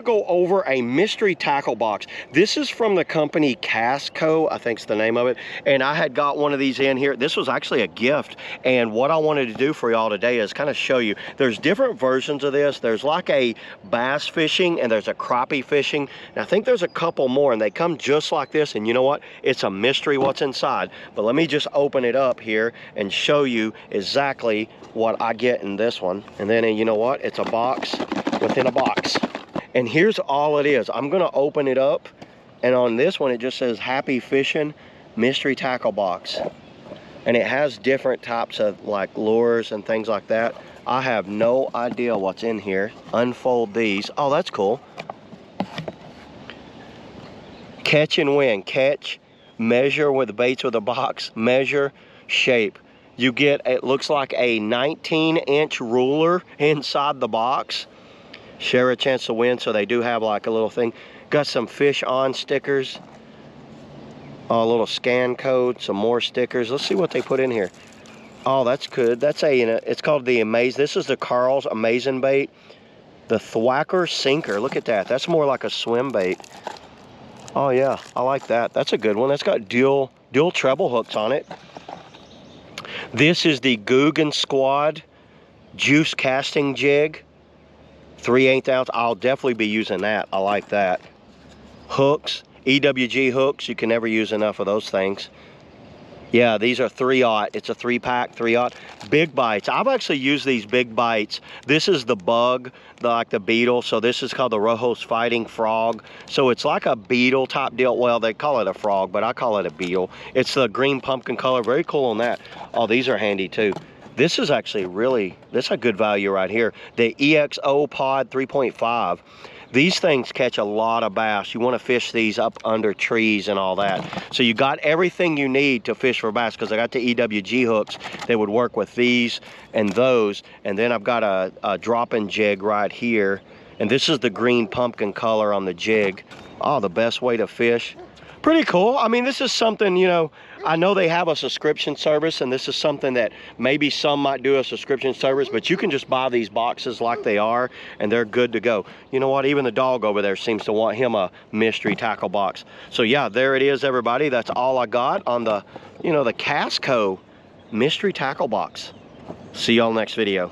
Go over a mystery tackle box. This is from the company Casco, I think's the name of it, and I had got one of these in here. This was actually a gift, and what I wanted to do for y'all today is kind of show you there's different versions of this. There's like a bass fishing and there's a crappie fishing, and I think there's a couple more, and they come just like this. And you know what, it's a mystery what's inside. But let me just open it up here and show you exactly what I get in this one. And then you know what, it's a box within a box. And here's all it is. I'm gonna open it up, and on this one it just says Happy Fishing Mystery Tackle Box. And it has different types of like lures and things like that. I have no idea what's in here. Unfold these. Oh, that's cool. Catch and win. Catch, measure with baits with a box, measure, shape. You get, it looks like a 19-inch ruler inside the box. Share a chance to win, so they do have like a little thing. Got some fish on stickers, a little scan code, some more stickers. Let's see what they put in here. Oh, that's good. That's it's called the Amaze. This is the Carl's Amazing Bait, the Thwacker Sinker. Look at that. That's more like a swim bait. Oh yeah, I like that. That's a good one. That's got dual treble hooks on it. This is the Guggen Squad Juice Casting Jig. 3/8 ounce. I'll definitely be using that. I like that. Hooks, EWG hooks. You can never use enough of those things. Yeah, these are 3/0. It's a 3-pack, 3/0. Big bites. I've actually used these big bites. This is the bug, like the beetle. So this is called the Rojos Fighting Frog. So it's like a beetle type deal. Well, they call it a frog, but I call it a beetle. It's the green pumpkin color. Very cool on that. Oh, these are handy too. This is actually really, this is a good value right here. The EXO Pod 3.5. These things catch a lot of bass. You want to fish these up under trees and all that. So you got everything you need to fish for bass, because I got the EWG hooks that would work with these and those. And then I've got a drop-in jig right here. And this is the green pumpkin color on the jig. Oh, the best way to fish. Pretty cool. I mean, this is something, you know, I know they have a subscription service, and this is something that maybe some might do a subscription service, but you can just buy these boxes like they are, and they're good to go. You know what? Even the dog over there seems to want him a mystery tackle box. So yeah, there it is, everybody. That's all I got on the, you know, the Casco mystery tackle box. See y'all next video.